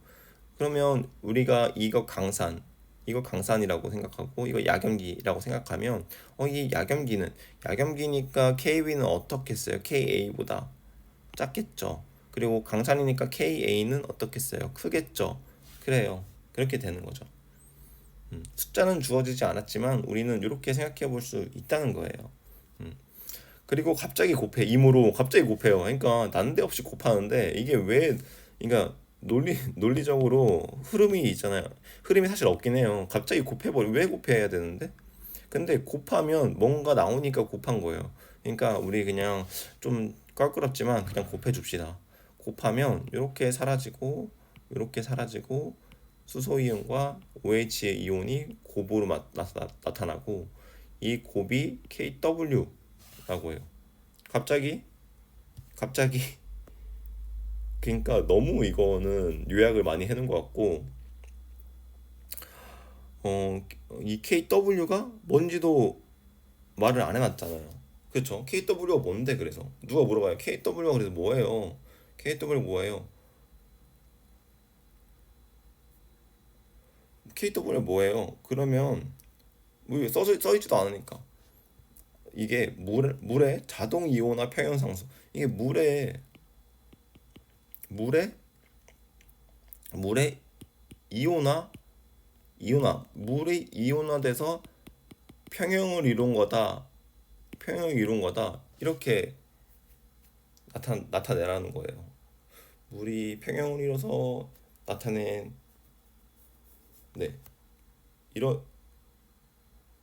그러면 우리가 이거 강산이라고 생각하고 이거 약염기라고 생각하면, 이 약염기니까 KB는 어떻게 써요? KA보다 작겠죠. 그리고 강산이니까 KA는 어떻겠어요? 크겠죠. 그래요. 그렇게 되는 거죠. 숫자는 주어지지 않았지만 우리는 이렇게 생각해 볼 수 있다는 거예요. 그리고 갑자기 곱해. 임으로 갑자기 곱해요. 그러니까 난데없이 곱하는데 이게 왜, 그러니까 논리적으로 흐름이 있잖아요. 흐름이 사실 없긴 해요. 갑자기 곱해버려. 왜 곱해야 되는데? 근데 곱하면 뭔가 나오니까 곱한 거예요. 그러니까 우리 그냥 좀 껄끄럽지만 그냥 곱해 줍시다. 곱하면 이렇게 사라지고 수소이온과 OH의 이온이 곱으로 나타나고, 이 곱이 KW라고 해요. 갑자기 갑자기 그러니까 너무 이거는 요약을 많이 해놓은 것 같고, 이 KW가 뭔지도 말을 안 해놨잖아요. 그렇죠? KW가 뭔데? 그래서 누가 물어봐요. KW가 그래서 뭐예요? KW 뭐예요? KW 뭐예요? 그러면 뭐 써있지도 않으니까, 이게 물의 자동 이온화 평형 상수. 이게 물의 물의 이온화 물이 이온화돼서 평형을 이룬 거다, 이렇게 나타내라는 거예요. 물이 평형을 이뤄서 나타낸, 네, 이런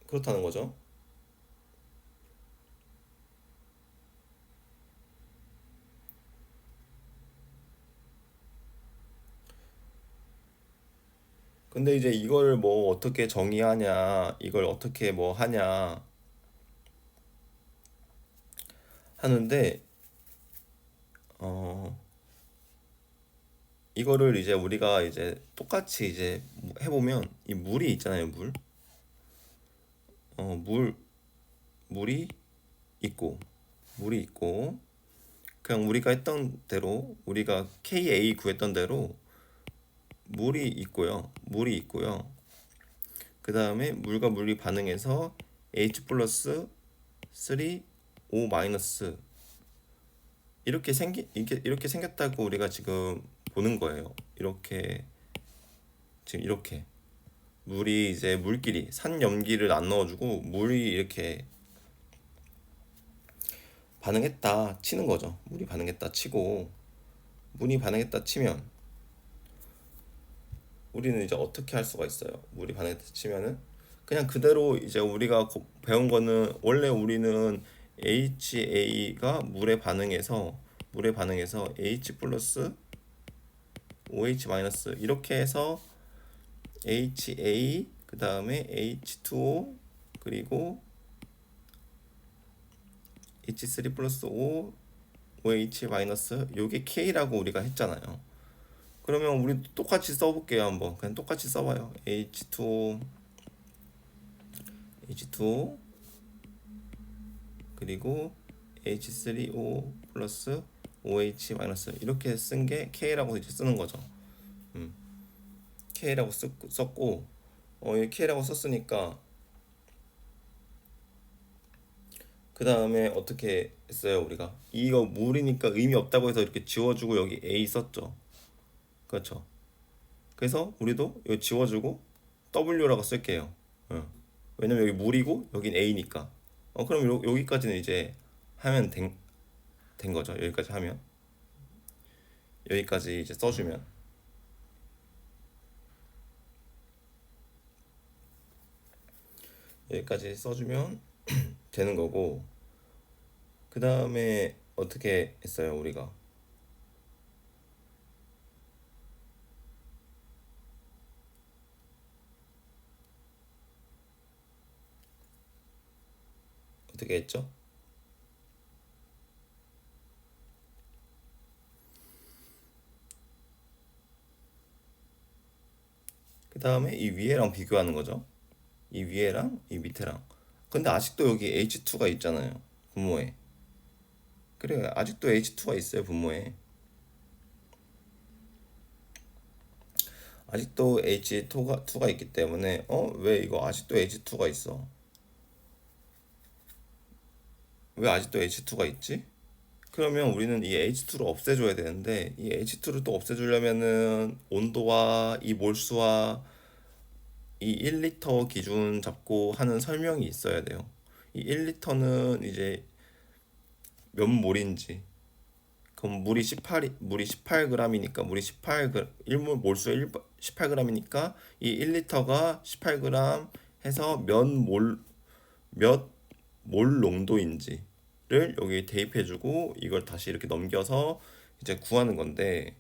그렇다는 거죠. 근데 이제 이걸 뭐 어떻게 정의하냐, 이걸 어떻게 뭐 하냐 하는데, 어, 이거를 이제 우리가 이제 똑같이 이제 해보면 이 물이 있잖아요, 물. 어, 물이 있고, 물이 있고, 그냥 우리가 했던 대로, 우리가 KA 구했던 대로 물이 있고요. 물이 있고요. 그 다음에 물과 물이 반응해서 H 플러스 3 O 마이너스 이렇게 생겼다고 우리가 지금 보는 거예요. 이렇게 지금 이렇게 물이 이제 물끼리 산염기를 안 넣어주고 물이 이렇게 반응했다 치는 거죠. 물이 반응했다 치고 물이 반응했다 치면 우리는 이제 어떻게 할 수가 있어요? 물이 반응했다 치면은 그냥 그대로 이제 우리가 배운 거는 원래 우리는 HA가 물에 반응해서 H 플러스 OH 마이너스 이렇게 해서 HA 그 다음에 H2O 그리고 H3 플러스 O OH 마이너스 요게 K라고 우리가 했잖아요. 그러면 우리 똑같이 써볼게요. 한번 그냥 똑같이 써봐요. H2O 그리고 H3O 플러스 OH 마이너스 이렇게 쓴 게 K라고 이제 쓰는 거죠. K라고 썼고 이 K라고 썼으니까 그 다음에 어떻게 했어요 우리가 이거 물이니까 의미 없다고 해서 이렇게 지워주고 여기 A 썼죠. 그렇죠. 그래서 우리도 이거 지워주고 W라고 쓸게요. 왜냐면 여기 물이고 여긴 A니까. 그럼 여기까지는 이제 하면 된 거죠. 여기까지 하면 여기까지 이제 써주면 여기까지 써주면 되는 거고 그 다음에 어떻게 했어요 우리가 어떻게 했죠? 그 다음에 이 위에랑 비교하는 거죠. 이 위에랑 이 밑에랑. 근데 아직도 여기 H2가 있잖아요. 분모에. 그래, 아직도 H2가 있어요, 분모에. 아직도 H2가 있기 때문에, 왜 이거 아직도 H2가 있어? 왜 아직도 H2가 있지? 그러면 우리는 이 H2를 없애줘야 되는데, 이 H2를 또 없애주려면은 온도와 이 몰수와 이 1리터 기준 잡고 하는 설명이 있어야 돼요. 이 1리터는 이제 몇 몰인지. 그럼 물이 18g이니까 물이 18g 1몰 몰수 18g이니까 이 1리터가 18g 해서 몇 몰 농도인지를 여기 대입해 주고 이걸 다시 이렇게 넘겨서 이제 구하는 건데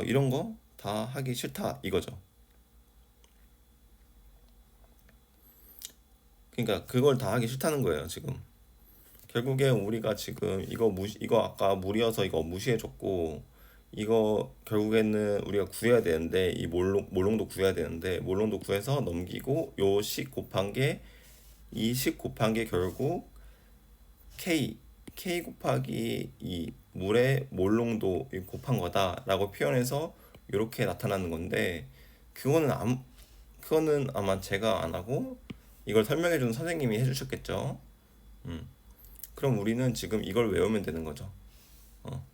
이런 거 다 하기 싫다 이거죠. 그러니까 그걸 다 하기 싫다는 거예요, 지금. 결국에 우리가 지금 이거 아까 물이어서 이거 무시해줬고 이거 결국에는 우리가 구해야 되는데 이 몰롱도 구해야 되는데 몰롱도 구해서 넘기고 요 식 곱한 게 이 식 곱한 게 결국 K 곱하기 이 물의 몰롱도 곱한 거다라고 표현해서 이렇게 나타나는 건데 그거는 그거는 아마 제가 안 하고 이걸 설명해 주는 선생님이 해주셨겠죠. 음. 그럼 우리는 지금 이걸 외우면 되는 거죠.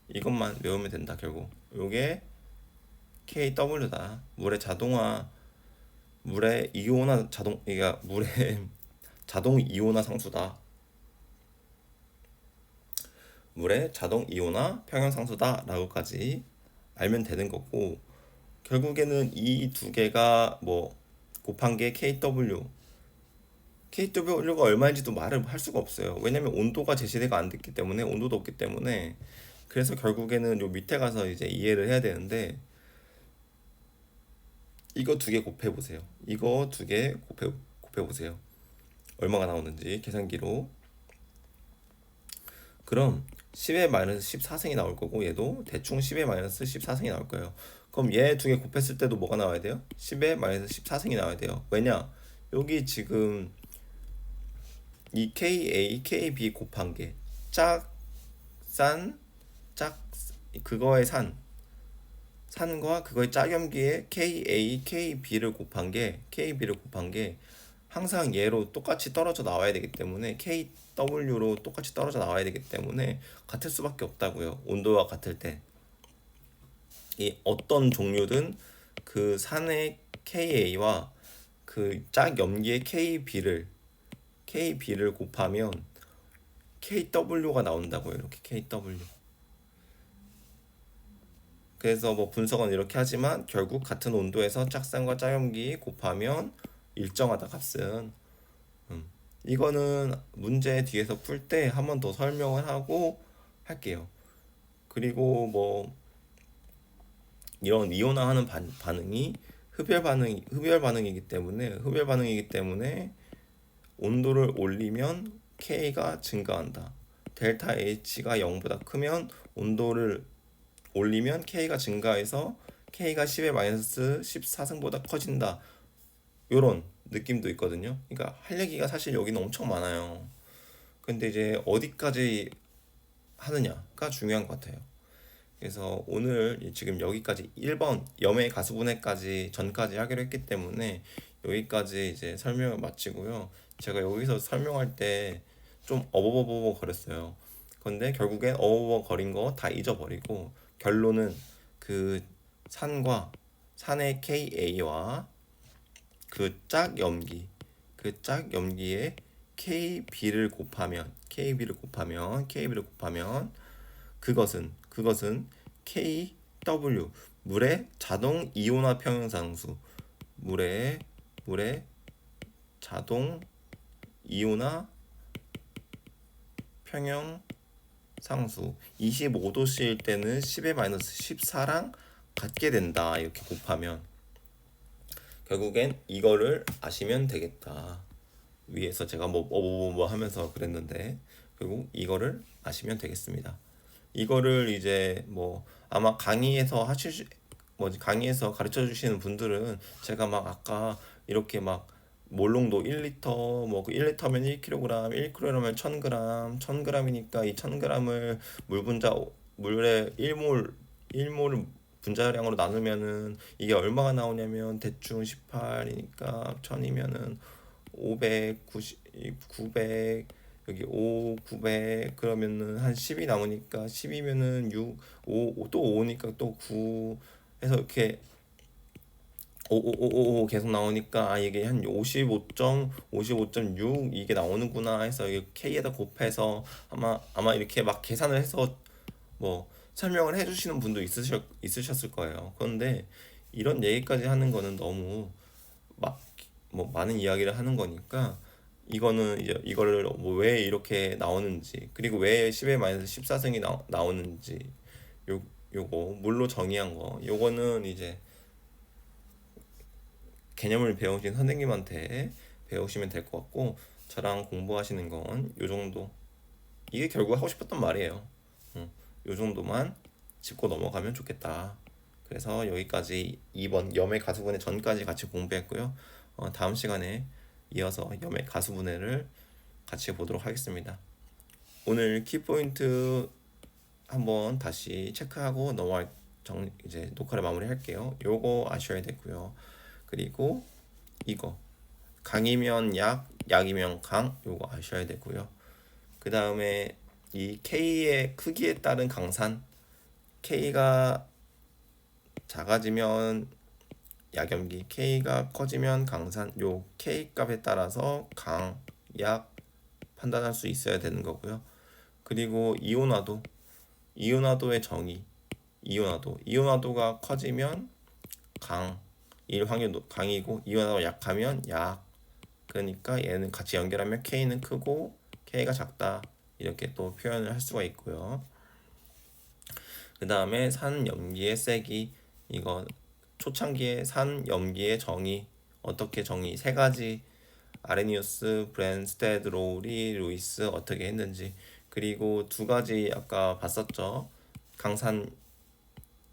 이것만 외우면 된다 결국. 요게 KW다. 물의 이온화 그러니까 물의 자동 이온화 상수다. 물의 자동 이온화 평형 상수다라고까지 알면 되는 거고 결국에는 이 두 개가 뭐 곱한 게 KW가 얼마인지도 말을 할 수가 없어요. 왜냐면 온도가 제시가 안 됐기 때문에 온도도 없기 때문에 그래서 결국에는 요 밑에 가서 이제 이해를 해야 되는데 이거 두 개 곱해 보세요. 이거 두 개 곱해 보세요. 얼마가 나오는지 계산기로. 그럼 10의 마이너스 14승이 나올 거고 얘도 대충 10의 마이너스 14승이 나올 거예요. 그럼 얘 두 개 곱했을 때도 뭐가 나와야 돼요? 10의 마이너스 14승이 나와야 돼요. 왜냐? 여기 지금 이 KA, KB 곱한 게 짝, 그거의 산과 그거의 짝염기에 KA, KB를 곱한 게 항상 얘로 똑같이 떨어져 나와야 되기 때문에 KW로 똑같이 떨어져 나와야 되기 때문에 같을 수밖에 없다고요. 온도와 같을 때. 이 어떤 종류든 그 산의 KA와 그 짝염기의 KB를 곱하면 KW가 나온다고요. 이렇게 KW. 그래서 뭐 분석은 이렇게 하지만 결국 같은 온도에서 짝산과 짝염기 곱하면 일정하다 값은. 이거는 문제 뒤에서 풀 때 한 번 더 설명을 하고 할게요. 그리고 뭐 이런 이온화하는 반응이 흡열 반응이기 때문에 온도를 올리면 K가 증가한다. 델타 H가 0보다 크면 온도를 올리면 K가 증가해서 K가 10의 마이너스 14승보다 커진다. 요런 느낌도 있거든요. 그러니까 할 얘기가 사실 여기는 엄청 많아요. 근데 이제 어디까지 하느냐가 중요한 것 같아요. 그래서 오늘 지금 여기까지 1번 염의 가수분해까지 전까지 하기로 했기 때문에 여기까지 이제 설명을 마치고요. 제가 여기서 설명할 때 좀 어버버버 거렸어요. 근데 결국엔 어버버버 거린 거 다 잊어버리고 결론은 그 산의 KA와 그 짝염기에 KB를 곱하면 그것은 KW 물의 자동 이온화 평형상수 물의 자동 이온화 평형상수 25도씨일 때는 10의 마이너스 14랑 같게 된다. 이렇게 곱하면 결국엔 이거를 아시면 되겠다. 위에서 제가 뭐 하면서 그랬는데 결국 이거를 아시면 되겠습니다. 이거를 이제 뭐 아마 강의에서 가르쳐 주시는 분들은 제가 막 아까 이렇게 막 몰롱도 1리터 뭐 1리터면 1kg, 1kg면 1000g, 1000g이니까 이 1000g을 물에 1몰을 분자량으로 나누면은 이게 얼마가 나오냐면 대충 18이니까 1000이면은 900 여기 900 그러면은 한 10이 남으니까 10이면은 6, 또 5니까 또 9 해서 이렇게 5 계속 나오니까 이게 한 55.6 이게 나오는구나 해서 이게 K에다 곱해서 아마 이렇게 막 계산을 해서 뭐 설명을 해주시는 분도 있으셨을 거예요. 그런데 이런 얘기까지 하는 거는 너무 막 뭐 많은 이야기를 하는 거니까 이거는 이제 이거를 뭐 왜 이렇게 나오는지 그리고 왜 10의 마이너스 14승이 나오는지 요거 물로 정의한 거 요거는 이제 개념을 배우신 선생님한테 배우시면 될 것 같고 저랑 공부하시는 건 요 정도 이게 결국 하고 싶었던 말이에요. 요 정도만 짚고 넘어가면 좋겠다. 그래서 여기까지 2번 염의 가수분해 전까지 같이 공부했고요. 다음 시간에 이어서 염의 가수분해를 같이 보도록 하겠습니다. 오늘 키포인트 한번 다시 체크하고 이제 녹화를 마무리할게요. 요거 아셔야 되고요. 그리고 이거 강이면 약이면 강 요거 아셔야 되고요. 그 다음에 이 K의 크기에 따른 강산 K가 작아지면 약염기 K가 커지면 강산 요 K 값에 따라서 강, 약 판단할 수 있어야 되는 거고요. 그리고 이온화도의 정의 이온화도가 커지면 일 확률도 강이고 이온화도가 약하면 약 그러니까 얘는 같이 연결하면 K는 크고 K가 작다 이렇게 또 표현을 할 수가 있고요. 그 다음에 산염기의 세기 이거 초창기에 산 염기의 정의, 어떻게 정의 세 가지, 아레니우스, 브랜스테드, 로우리, 루이스 어떻게 했는지, 그리고 두 가지 아까 봤었죠. 강산,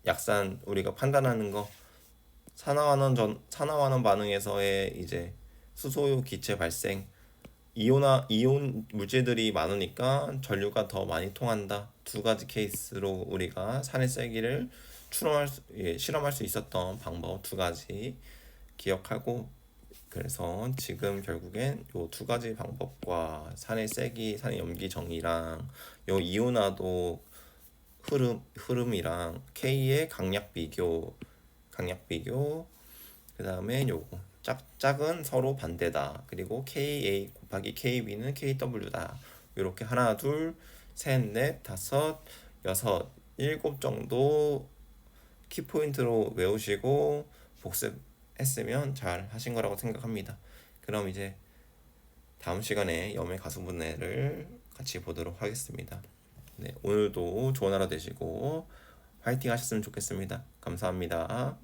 약산 우리가 판단하는 거, 산화환원 반응에서의 이제 수소 기체 발생, 이온 물질들이 많으니까 전류가 더 많이 통한다. 두 가지 케이스로 우리가 산의 세기를 실험할 수 있었던 방법 두 가지 기억하고, 그래서 지금 결국엔 요 두 가지 방법과 산의 세기, 산의 염기 정의랑 요 이온화도 흐름이랑 K의 강약 비교, 그 다음에 요거 짝은 서로 반대다. 그리고 KA 곱하기 KB는 KW다. 이렇게 하나, 둘, 셋, 넷, 다섯, 여섯, 일곱 정도 키포인트로 외우시고 복습했으면 잘 하신 거라고 생각합니다. 그럼 이제 다음 시간에 염의 가수분해를 같이 보도록 하겠습니다. 네, 오늘도 좋은 하루 되시고 화이팅 하셨으면 좋겠습니다. 감사합니다.